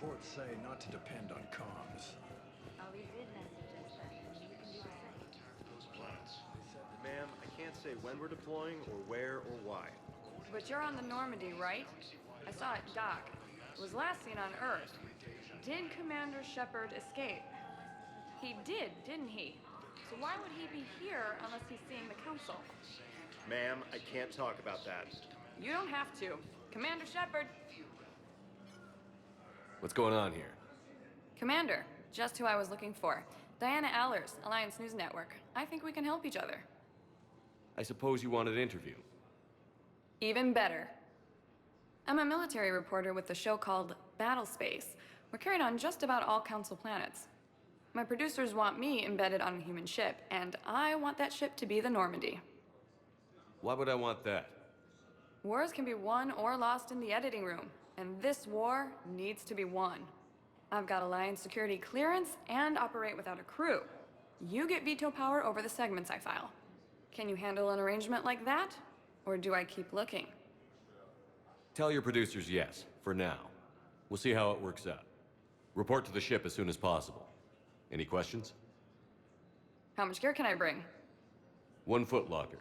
Reports say not to depend on comms. Ali did message us that, and you can do the same. Those planets. Ma'am, I can't say when we're deploying or where or why. But you're on the Normandy, right? I saw it dock. It was last seen on Earth. Did Commander Shepard escape? He did, didn't he? So why would he be here unless he's seeing the Council? Ma'am, I can't talk about that. You don't have to. Commander Shepard! What's going on here? Commander, just who I was looking for. Diana Allers, Alliance News Network. I think we can help each other. I suppose you want an interview. Even better. I'm a military reporter with the show called Battle Space. We're carried on just about all Council planets. My producers want me embedded on a human ship, and I want that ship to be the Normandy. Why would I want that? Wars can be won or lost in the editing room, and this war needs to be won. I've got Alliance security clearance and operate without a crew. You get veto power over the segments I file. Can you handle an arrangement like that? Or do I keep looking? Tell your producers yes, for now. We'll see how it works out. Report to the ship as soon as possible. Any questions? How much gear can I bring? 1 foot locker.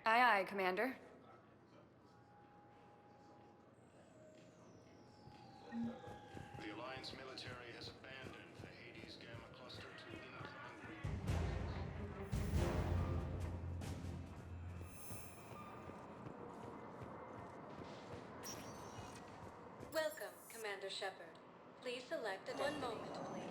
Aye, aye, Commander. The Alliance military has abandoned the Hades Gamma Cluster to incoming. Welcome, Commander Shepard. Please select a... One moment, please.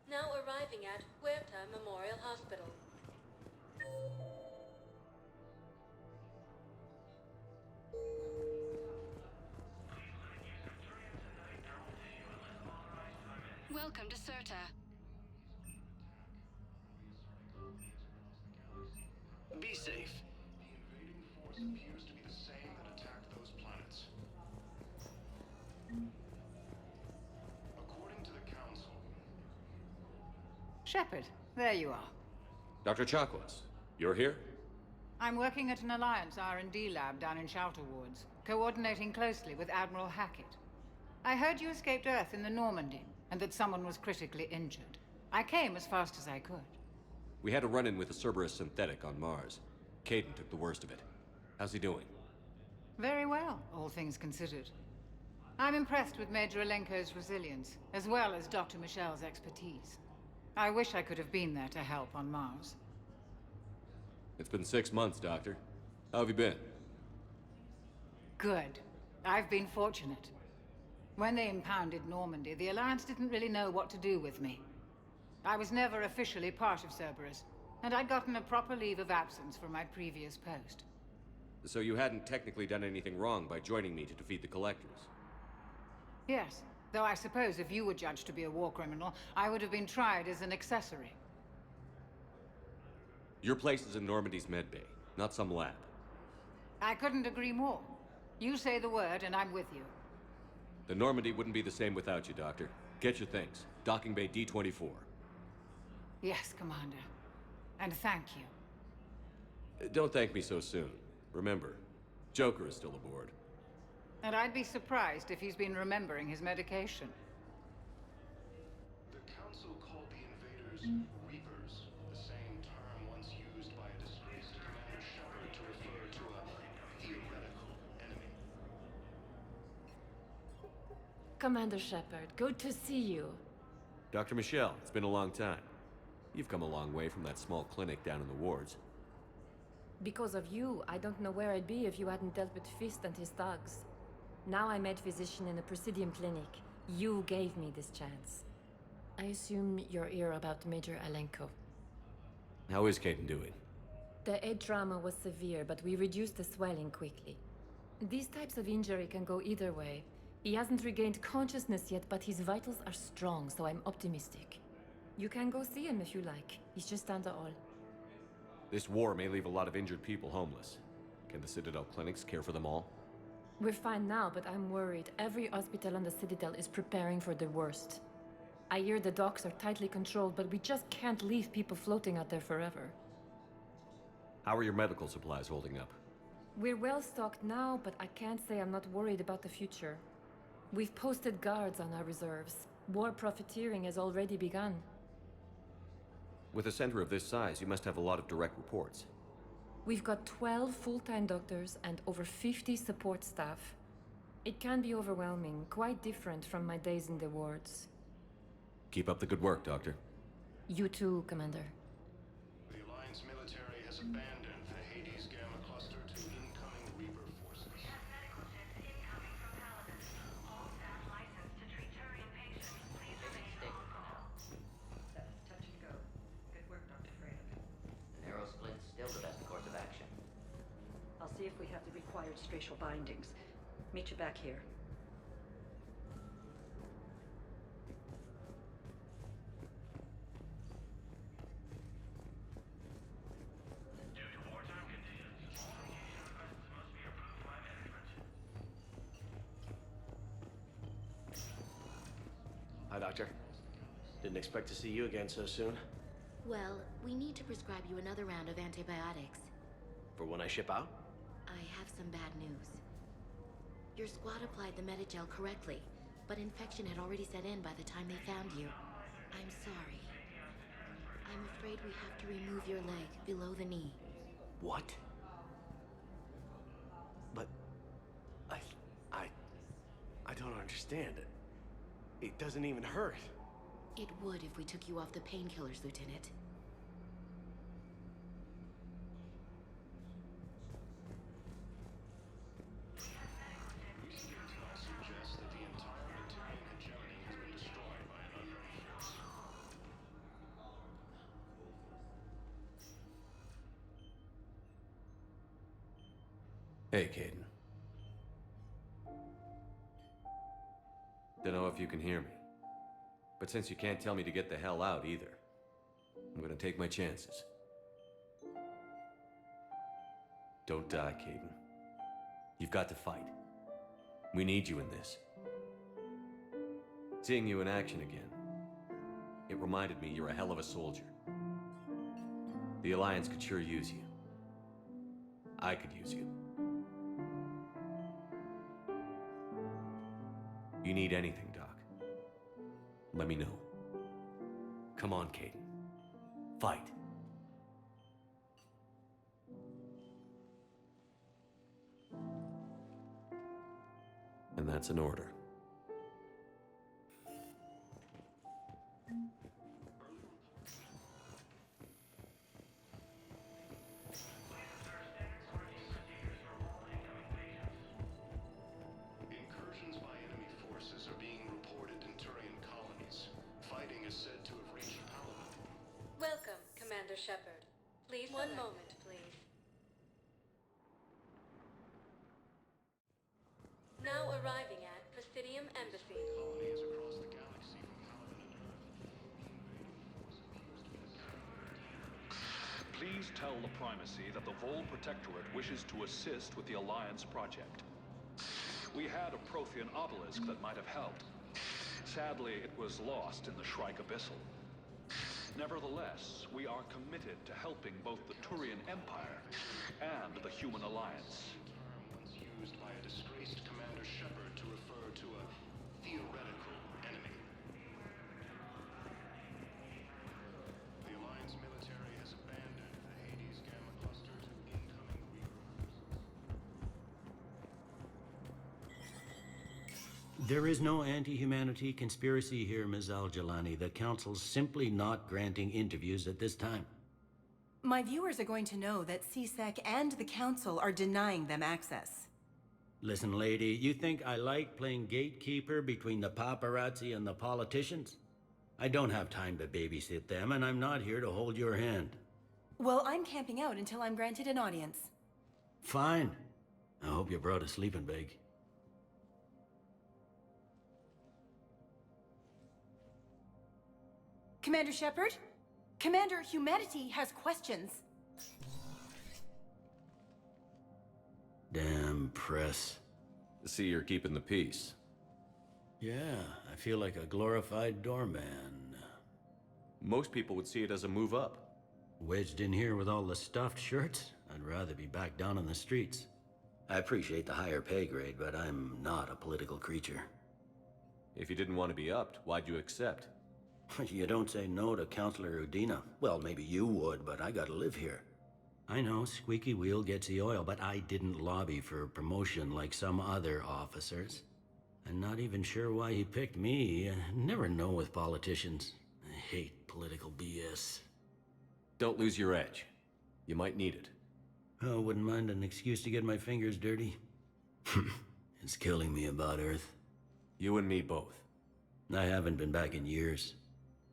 Now arriving at Huerta Memorial Hospital. Welcome to Serta. Be safe. The invading force appears to be the same that attacked those planets. According to the Council, Shepard, there you are. Dr. Chakwas, you're here? I'm working at an Alliance R&D lab down in Shelter Woods, coordinating closely with Admiral Hackett. I heard you escaped Earth in the Normandy, and that someone was critically injured. I came as fast as I could. We had a run-in with a Cerberus synthetic on Mars. Caden took the worst of it. How's he doing? Very well, all things considered. I'm impressed with Major Alenko's resilience, as well as Dr. Michel's expertise. I wish I could have been there to help on Mars. It's been 6 months, Doctor. How have you been? Good. I've been fortunate. When they impounded Normandy, the Alliance didn't really know what to do with me. I was never officially part of Cerberus, and I'd gotten a proper leave of absence from my previous post. So you hadn't technically done anything wrong by joining me to defeat the Collectors? Yes, though I suppose if you were judged to be a war criminal, I would have been tried as an accessory. Your place is in Normandy's medbay, not some lab. I couldn't agree more. You say the word, and I'm with you. The Normandy wouldn't be the same without you, Doctor. Get your things. Docking Bay D-24. Yes, Commander. And thank you. Don't thank me so soon. Remember, Joker is still aboard. And I'd be surprised if he's been remembering his medication. the Council called the invaders Reapers, the same term once used by a disgraced Commander Shepard to refer to a theoretical enemy. Commander Shepard, good to see you. Dr. Michelle, it's been a long time. You've come a long way from that small clinic down in the wards. Because of you, I don't know where I'd be if you hadn't dealt with Fist and his thugs. Now I'm head physician in the Presidium Clinic. You gave me this chance. I assume you're here about Major Alenko. How is Caden doing? The head trauma was severe, but we reduced the swelling quickly. These types of injury can go either way. He hasn't regained consciousness yet, but his vitals are strong, so I'm optimistic. You can go see him if you like. He's just down the hall. This war may leave a lot of injured people homeless. Can the Citadel clinics care for them all? We're fine now, but I'm worried. Every hospital on the Citadel is preparing for the worst. I hear the docks are tightly controlled, but we just can't leave people floating out there forever. How are your medical supplies holding up? We're well stocked now, but I can't say I'm not worried about the future. We've posted guards on our reserves. War profiteering has already begun. With a center of this size, you must have a lot of direct reports. We've got 12 full-time doctors and over 50 support staff. It can be overwhelming, quite different from my days in the wards. Keep up the good work, Doctor. You too, Commander. The Alliance military has abandoned the Hades Gamma cluster to incoming Reaper forces. Touch and go. Good work, Dr. Freya. The narrow split's still the best course of action. I'll see if we have the required spatial bindings. Meet you back here. Hi, Doctor. Didn't expect to see you again so soon. Well, we need to prescribe you another round of antibiotics. For when I ship out? I have some bad news. Your squad applied the Medigel correctly, but infection had already set in by the time they found you. I'm sorry. I'm afraid we have to remove your leg below the knee. What? But... I don't understand. It doesn't even hurt. It would if we took you off the painkillers, Lieutenant. Recent intel suggests that the entire Materian hegemony has been destroyed by an unknown force. Hey, Caden. Dunno if you can hear me. But since you can't tell me to get the hell out either, I'm gonna take my chances. Don't die, Caden. You've got to fight. We need you in this. Seeing you in action again, it reminded me you're a hell of a soldier. The Alliance could sure use you. I could use you. You need anything, Doc, let me know. Come on, Caden. Fight. And that's an order. Incursions by enemy forces are being reported in Turian colonies. Fighting is said to have reached Paladin. Welcome, Commander Shepard. Please, one moment, please. Now arriving at Presidium Embassy. Colonies across the galaxy from Paladin and Earth. Please tell the Primacy that the Vol Protectorate wishes to assist with the Alliance project. We had a Prothean obelisk that might have helped. Sadly, it was lost in the Shrike Abyssal. Nevertheless, we are committed to helping both the Turian Empire and the Human Alliance. Term once used by a disgraced Commander Shepard to refer to a theoretical enemy. The Alliance military has abandoned the Hades Gamma cluster to incoming Reaper forces. There is no anti-humanity conspiracy here, Ms. Al-Jalani. The Council's simply not granting interviews at this time. My viewers are going to know that CSEC and the Council are denying them access. Listen, lady, you think I like playing gatekeeper between the paparazzi and the politicians? I don't have time to babysit them, and I'm not here to hold your hand. Well, I'm camping out until I'm granted an audience. Fine. I hope you brought a sleeping bag. Commander Shepard? Commander, humanity has questions. Damn press. See, you're keeping the peace. Yeah, I feel like a glorified doorman. Most people would see it as a move up. Wedged in here with all the stuffed shirts? I'd rather be back down on the streets. I appreciate the higher pay grade, but I'm not a political creature. If you didn't want to be upped, why'd you accept? You don't say no to Councillor Udina. Well, maybe you would, but I gotta live here. I know, squeaky wheel gets the oil, but I didn't lobby for promotion like some other officers. I'm not even sure why he picked me. Never know with politicians. I hate political BS. Don't lose your edge. You might need it. Oh, wouldn't mind an excuse to get my fingers dirty. It's killing me about Earth. You and me both. I haven't been back in years.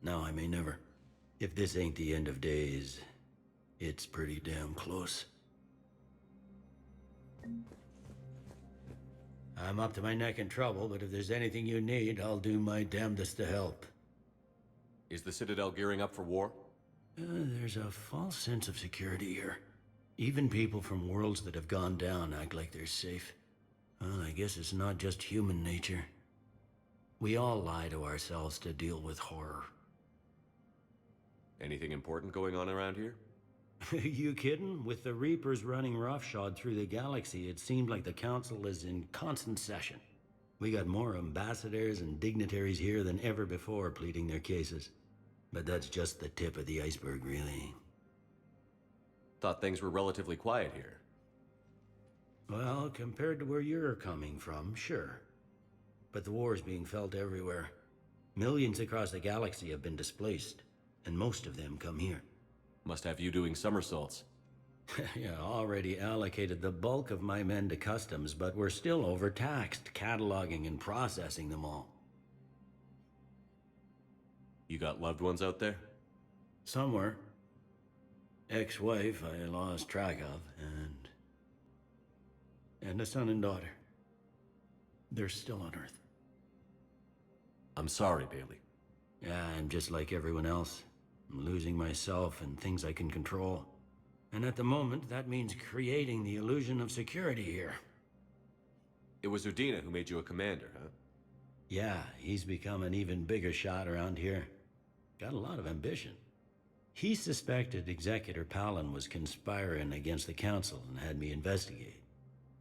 Now I may never. If this ain't the end of days, it's pretty damn close. I'm up to my neck in trouble, but if there's anything you need, I'll do my damnedest to help. Is the Citadel gearing up for war? There's a false sense of security here. Even people from worlds that have gone down act like they're safe. Well, I guess it's not just human nature. We all lie to ourselves to deal with horror. Anything important going on around here? You kidding? With the Reapers running roughshod through the galaxy, it seemed like the Council is in constant session. We got more ambassadors and dignitaries here than ever before pleading their cases. But that's just the tip of the iceberg, really. Thought things were relatively quiet here. Well, compared to where you're coming from, sure. But the war's being felt everywhere. Millions across the galaxy have been displaced, and most of them come here. Must have you doing somersaults. Yeah, already allocated the bulk of my men to customs, but we're still overtaxed, cataloging and processing them all. You got loved ones out there? Somewhere. Ex-wife I lost track of, and a son and daughter. They're still on Earth. I'm sorry, Bailey. Yeah, I'm just like everyone else. I'm losing myself and things I can control. And at the moment, that means creating the illusion of security here. It was Udina who made you a commander, huh? Yeah, he's become an even bigger shot around here. Got a lot of ambition. He suspected Executor Palin was conspiring against the Council and had me investigate.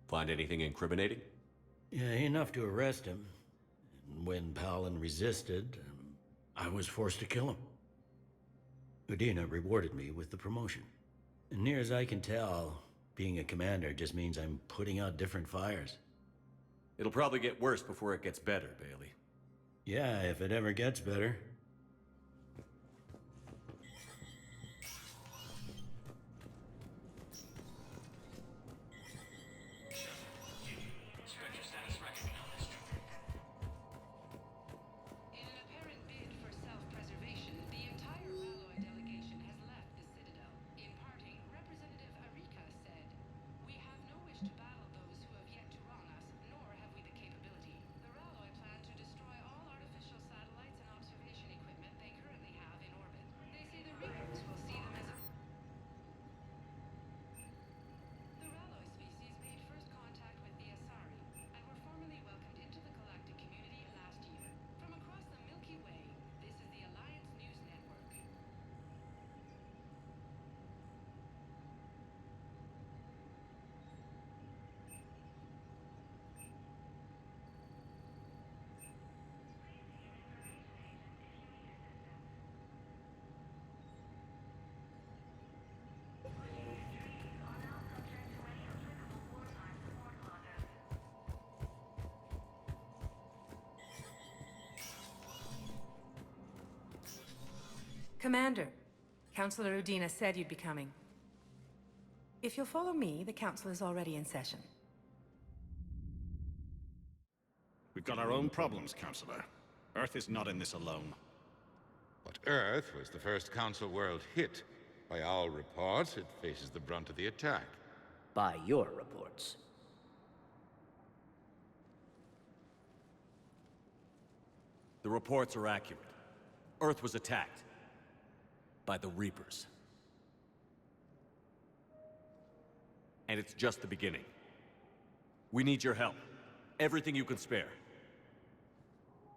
Find anything incriminating? Yeah, enough to arrest him. And when Palin resisted, I was forced to kill him. Udina rewarded me with the promotion. And near as I can tell, being a commander just means I'm putting out different fires. It'll probably get worse before it gets better, Bailey. Yeah, if it ever gets better. Commander, Councillor Udina said you'd be coming. If you'll follow me, the Council is already in session. We've got our own problems, Councillor. Earth is not in this alone. But Earth was the first Council world hit. By all reports, it faces the brunt of the attack. By your reports. The reports are accurate. Earth was attacked. By the Reapers. And it's just the beginning. We need your help. Everything you can spare.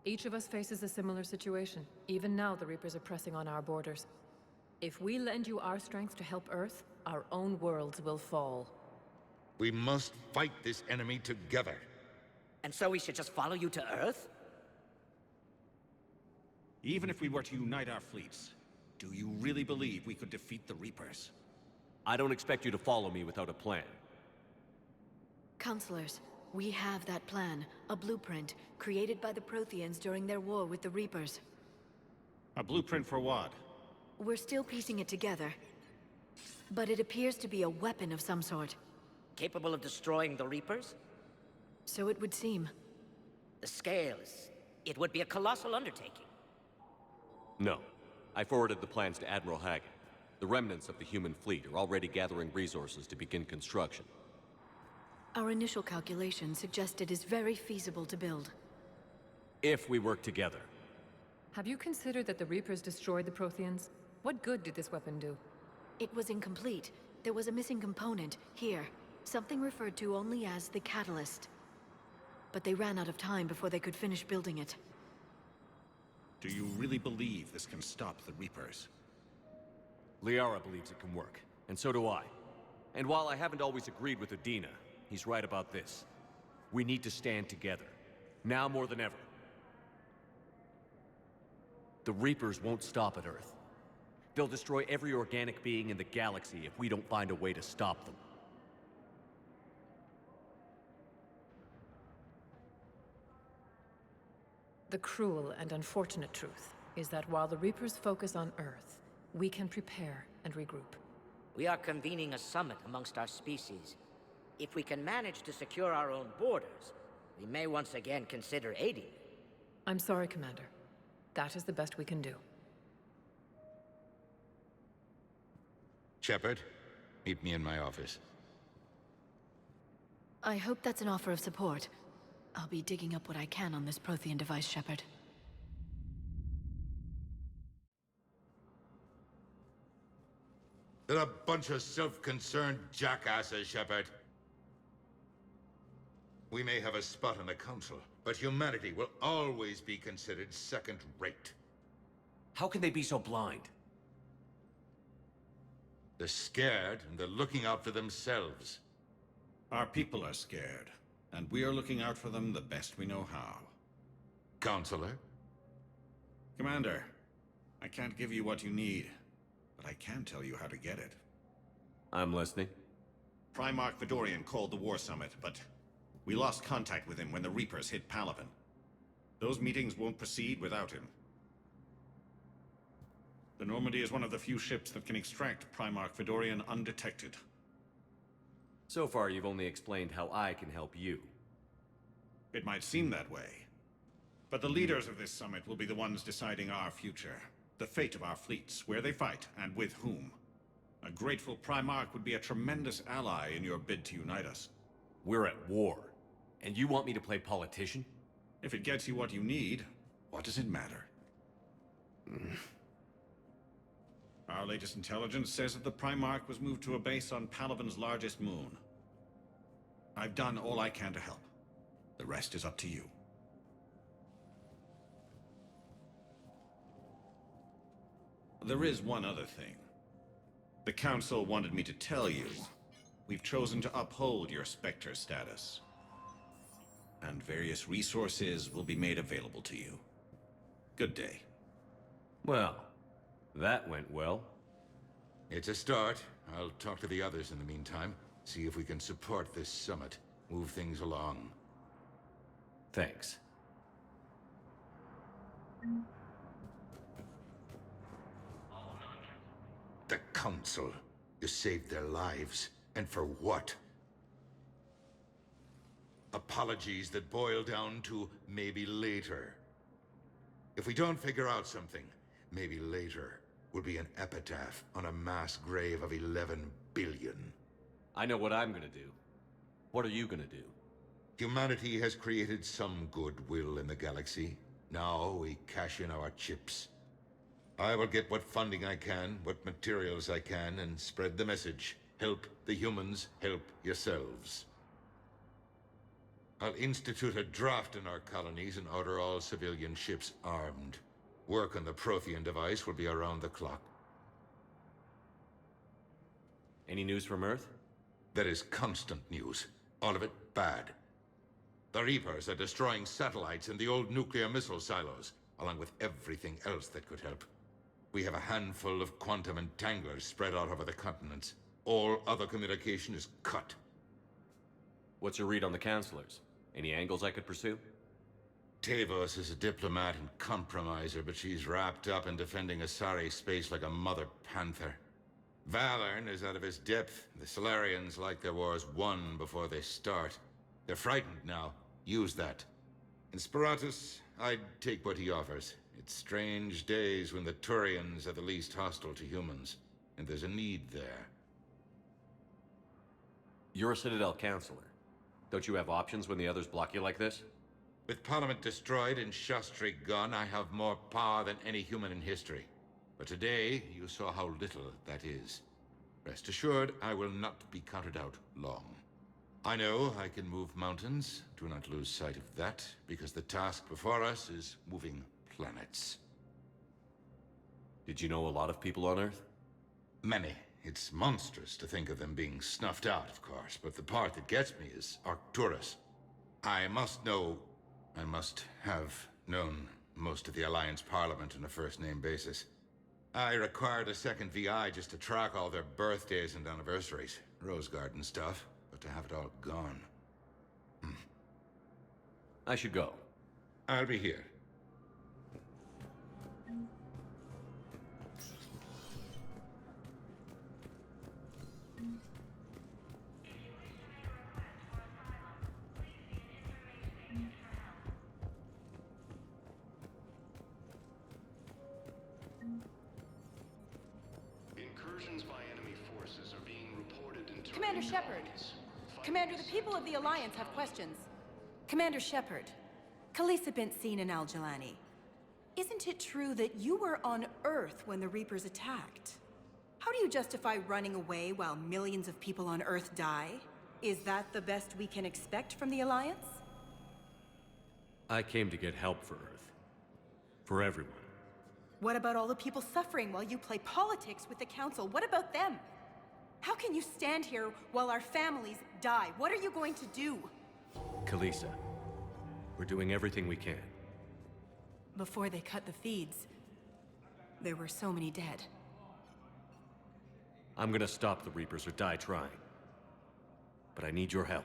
Each of us faces a similar situation. Even now, the Reapers are pressing on our borders. If we lend you our strength to help Earth, our own worlds will fall. We must fight this enemy together. And so we should just follow you to Earth? Even if we were to unite our fleets, do you really believe we could defeat the Reapers? I don't expect you to follow me without a plan. Counselors, we have that plan, a blueprint, created by the Protheans during their war with the Reapers. A blueprint for what? We're still piecing it together. But it appears to be a weapon of some sort. Capable of destroying the Reapers? So it would seem. The scales. It would be a colossal undertaking. No. I forwarded the plans to Admiral Hagen. The remnants of the human fleet are already gathering resources to begin construction. Our initial calculations suggest it is very feasible to build. If we work together. Have you considered that the Reapers destroyed the Protheans? What good did this weapon do? It was incomplete. There was a missing component, here. Something referred to only as the Catalyst. But they ran out of time before they could finish building it. Do you really believe this can stop the Reapers? Liara believes it can work, and so do I. And while I haven't always agreed with Udina, he's right about this. We need to stand together. Now more than ever. The Reapers won't stop at Earth. They'll destroy every organic being in the galaxy if we don't find a way to stop them. The cruel and unfortunate truth is that while the Reapers focus on Earth, we can prepare and regroup. We are convening a summit amongst our species. If we can manage to secure our own borders, we may once again consider aiding you. I'm sorry, Commander. That is the best we can do. Shepard, meet me in my office. I hope that's an offer of support. I'll be digging up what I can on this Prothean device, Shepard. They're a bunch of self-concerned jackasses, Shepard. We may have a spot on the Council, but humanity will always be considered second-rate. How can they be so blind? They're scared, and they're looking out for themselves. Our people are scared, and we are looking out for them the best we know how. Counselor? Commander, I can't give you what you need, but I can tell you how to get it. I'm listening. Primarch Fedorian called the War Summit, but we lost contact with him when the Reapers hit Palaven. Those meetings won't proceed without him. The Normandy is one of the few ships that can extract Primarch Fedorian undetected. So far, you've only explained how I can help you. It might seem that way. But the leaders of this summit will be the ones deciding our future. The fate of our fleets, where they fight, and with whom. A grateful Primarch would be a tremendous ally in your bid to unite us. We're at war. And you want me to play politician? If it gets you what you need, what does it matter? Our latest intelligence says that the Primarch was moved to a base on Palaven's largest moon. I've done all I can to help. The rest is up to you. There is one other thing. The Council wanted me to tell you, we've chosen to uphold your Spectre status. And various resources will be made available to you. Good day. Well, that went well. It's a start. I'll talk to the others in the meantime. See if we can support this summit. Move things along. Thanks. The Council. You saved their lives. And for what? Apologies that boil down to maybe later. If we don't figure out something, maybe later will be an epitaph on a mass grave of 11 billion. I know what I'm gonna do. What are you gonna do? Humanity has created some goodwill in the galaxy. Now we cash in our chips. I will get what funding I can, what materials I can, and spread the message. Help the humans, help yourselves. I'll institute a draft in our colonies and order all civilian ships armed. Work on the Prothean device will be around the clock. Any news from Earth? There is constant news. All of it bad. The Reapers are destroying satellites and the old nuclear missile silos, along with everything else that could help. We have a handful of quantum entanglers spread out over the continents. All other communication is cut. What's your read on the counselors? Any angles I could pursue? Tavos is a diplomat and compromiser, but she's wrapped up in defending Asari space like a mother panther. Valern is out of his depth. The Solarians like their wars won before they start. They're frightened now. Use that. Inspiratus, I'd take what he offers. It's strange days when the Turians are the least hostile to humans, and there's a need there. You're a Citadel counselor. Don't you have options when the others block you like this? With Parliament destroyed and Shastri gone, I have more power than any human in history. But today, you saw how little that is. Rest assured, I will not be counted out long. I know I can move mountains. Do not lose sight of that, because the task before us is moving planets. Did you know a lot of people on Earth? Many. It's monstrous to think of them being snuffed out, of course, but the part that gets me is Arcturus. I must have known most of the Alliance Parliament on a first-name basis. I required a second VI just to track all their birthdays and anniversaries. Rose Garden stuff, but to have it all gone. I should go. I'll be here. Incursions by enemy forces are being reported in Commander Shepard. Commander, the people of the Alliance have questions. Commander Shepard, Khalisah bint Sin and Al-Jalani. Isn't it true that you were on Earth when the Reapers attacked? How do you justify running away while millions of people on Earth die? Is that the best we can expect from the Alliance? I came to get help for Earth. For everyone. What about all the people suffering while you play politics with the Council? What about them? How can you stand here while our families die? What are you going to do? Khalisah, we're doing everything we can. Before they cut the feeds, there were so many dead. I'm gonna stop the Reapers or die trying. But I need your help.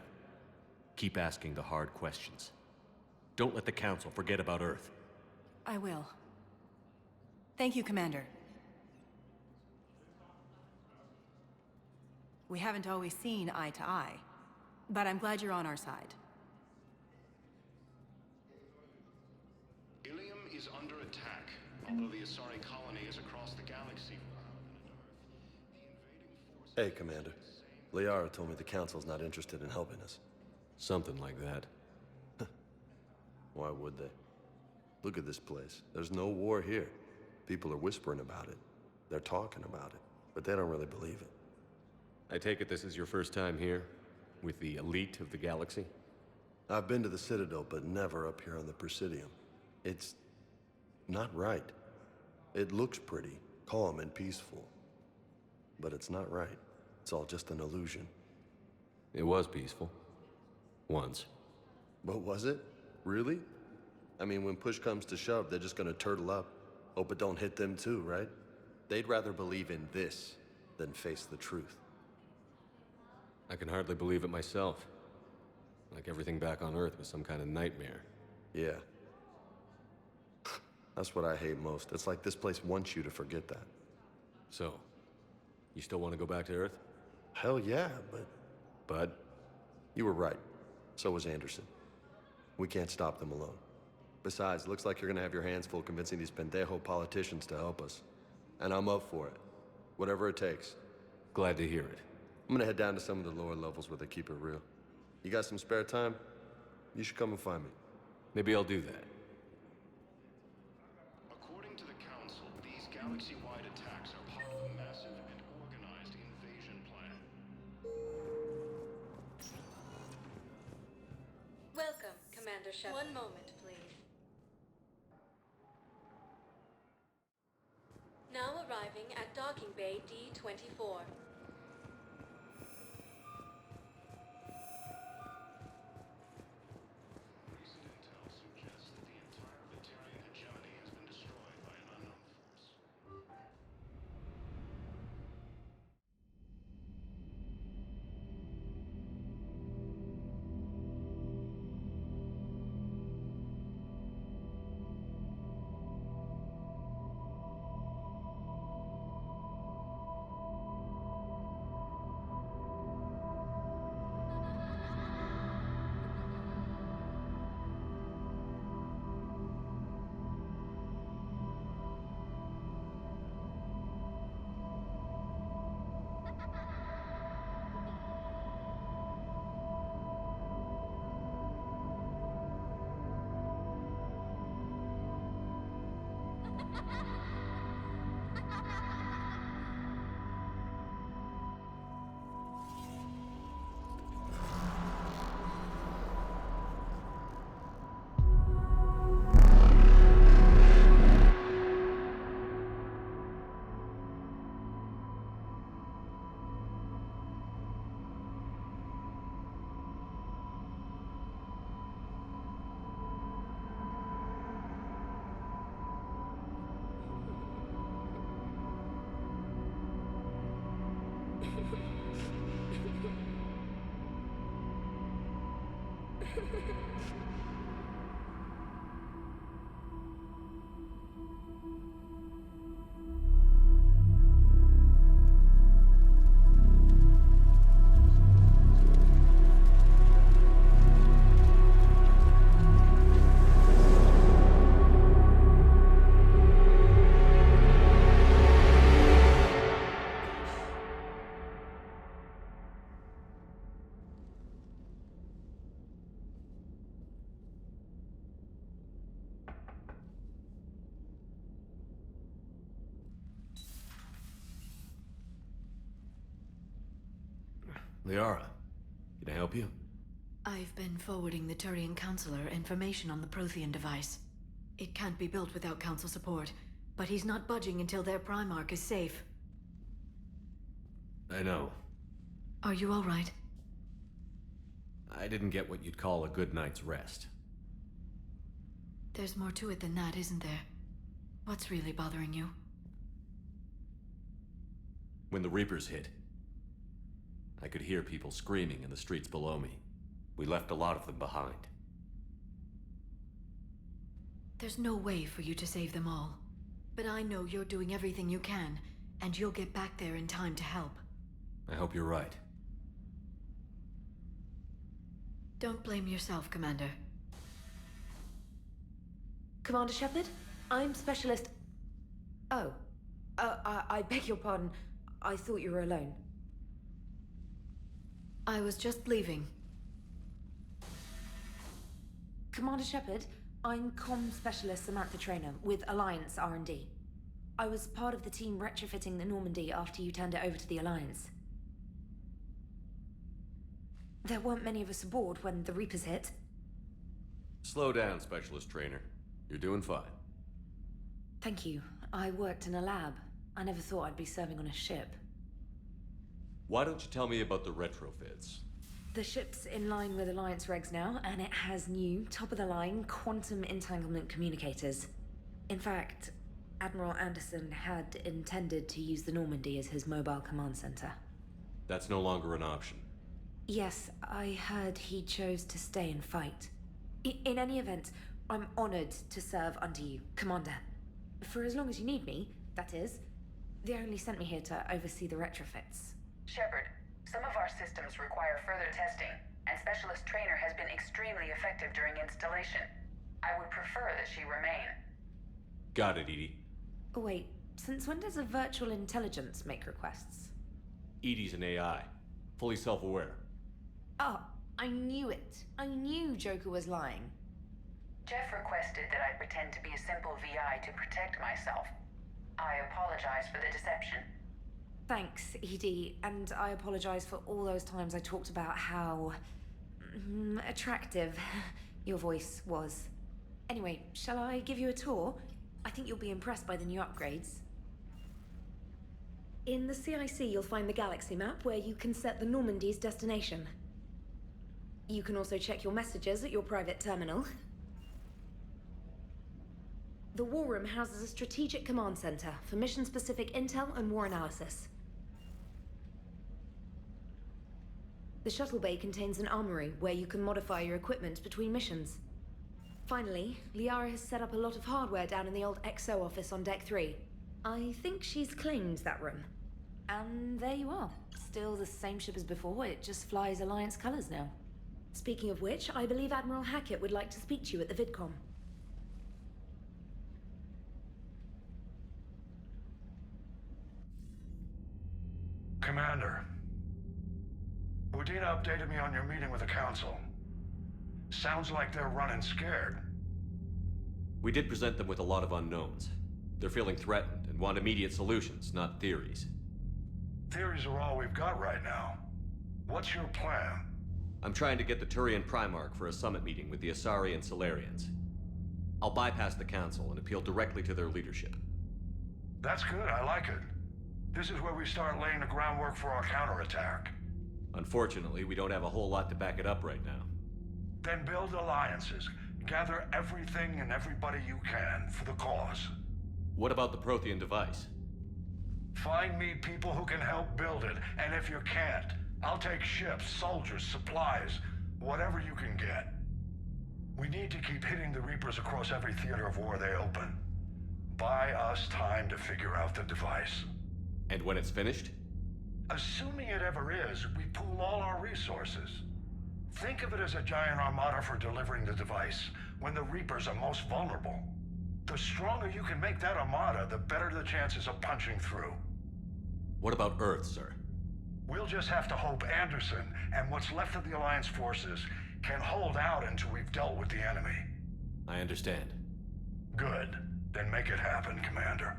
Keep asking the hard questions. Don't let the Council forget about Earth. I will. Thank you, Commander. We haven't always seen eye to eye, but I'm glad you're on our side. Ilium is under attack, although the Asari colony is across the galaxy. Hey, Commander. Liara told me the Council's not interested in helping us. Something like that. Why would they? Look at this place. There's no war here. People are whispering about it. They're talking about it, but they don't really believe it. I take it this is your first time here? With the elite of the galaxy? I've been to the Citadel, but never up here on the Presidium. It's not right. It looks pretty, calm and peaceful. But it's not right. It's all just an illusion. It was peaceful. Once. But was it? Really? I mean, when push comes to shove, they're just gonna turtle up. Hope it don't hit them too, right? They'd rather believe in this than face the truth. I can hardly believe it myself. Like everything back on Earth was some kind of nightmare. Yeah. That's what I hate most. It's like this place wants you to forget that. So, you still want to go back to Earth? Hell yeah, but... Bud? You were right. So was Anderson. We can't stop them alone. Besides, looks like you're gonna have your hands full convincing these pendejo politicians to help us. And I'm up for it. Whatever it takes. Glad to hear it. I'm gonna head down to some of the lower levels where they keep it real. You got some spare time? You should come and find me. Maybe I'll do that. According to the Council, these galaxy-wide attacks are part of a massive and organized invasion plan. Welcome, Commander Shepard. One moment, please. Now arriving at Docking Bay D-24. Liara, can I help you? I've been forwarding the Turian Counselor information on the Prothean device. It can't be built without Council support, but he's not budging until their Primarch is safe. I know. Are you all right? I didn't get what you'd call a good night's rest. There's more to it than that, isn't there? What's really bothering you? When the Reapers hit, I could hear people screaming in the streets below me. We left a lot of them behind. There's no way for you to save them all. But I know you're doing everything you can, and you'll get back there in time to help. I hope you're right. Don't blame yourself, Commander. Commander Shepard? I'm Specialist... Oh. I beg your pardon. I thought you were alone. I was just leaving. Commander Shepard, I'm Comm Specialist Samantha Traynor with Alliance R&D. I was part of the team retrofitting the Normandy after you turned it over to the Alliance. There weren't many of us aboard when the Reapers hit. Slow down, Specialist Trainer. You're doing fine. Thank you. I worked in a lab. I never thought I'd be serving on a ship. Why don't you tell me about the retrofits? The ship's in line with Alliance regs now, and it has new, top-of-the-line, quantum entanglement communicators. In fact, Admiral Anderson had intended to use the Normandy as his mobile command center. That's no longer an option. Yes, I heard he chose to stay and fight. In any event, I'm honored to serve under you, Commander. For as long as you need me, that is. They only sent me here to oversee the retrofits. Shepard, some of our systems require further testing, and Specialist Trainer has been extremely effective during installation. I would prefer that she remain. Got it, EDI. Wait, since when does a virtual intelligence make requests? EDI's an AI, fully self-aware. Oh, I knew it. I knew Joker was lying. Jeff requested that I pretend to be a simple VI to protect myself. I apologize for the deception. Thanks, EDI, and I apologize for all those times I talked about how... attractive your voice was. Anyway, shall I give you a tour? I think you'll be impressed by the new upgrades. In the CIC, you'll find the galaxy map where you can set the Normandy's destination. You can also check your messages at your private terminal. The War Room houses a strategic command center for mission-specific intel and war analysis. The shuttle bay contains an armory where you can modify your equipment between missions. Finally, Liara has set up a lot of hardware down in the old XO office on Deck 3. I think she's claimed that room. And there you are. Still the same ship as before, it just flies Alliance colors now. Speaking of which, I believe Admiral Hackett would like to speak to you at the VidCom. Commander, Udina updated me on your meeting with the Council. Sounds like they're running scared. We did present them with a lot of unknowns. They're feeling threatened and want immediate solutions, not theories. Theories are all we've got right now. What's your plan? I'm trying to get the Turian Primarch for a summit meeting with the Asari and Salarians. I'll bypass the Council and appeal directly to their leadership. That's good, I like it. This is where we start laying the groundwork for our counterattack. Unfortunately, we don't have a whole lot to back it up right now. Then build alliances. Gather everything and everybody you can for the cause. What about the Prothean device? Find me people who can help build it, and if you can't, I'll take ships, soldiers, supplies, whatever you can get. We need to keep hitting the Reapers across every theater of war they open. Buy us time to figure out the device. And when it's finished? Assuming it ever is, we pool all our resources. Think of it as a giant armada for delivering the device, when the Reapers are most vulnerable. The stronger you can make that armada, the better the chances of punching through. What about Earth, sir? We'll just have to hope Anderson and what's left of the Alliance forces can hold out until we've dealt with the enemy. I understand. Good. Then make it happen, Commander.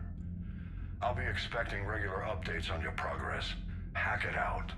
I'll be expecting regular updates on your progress. Hack it out.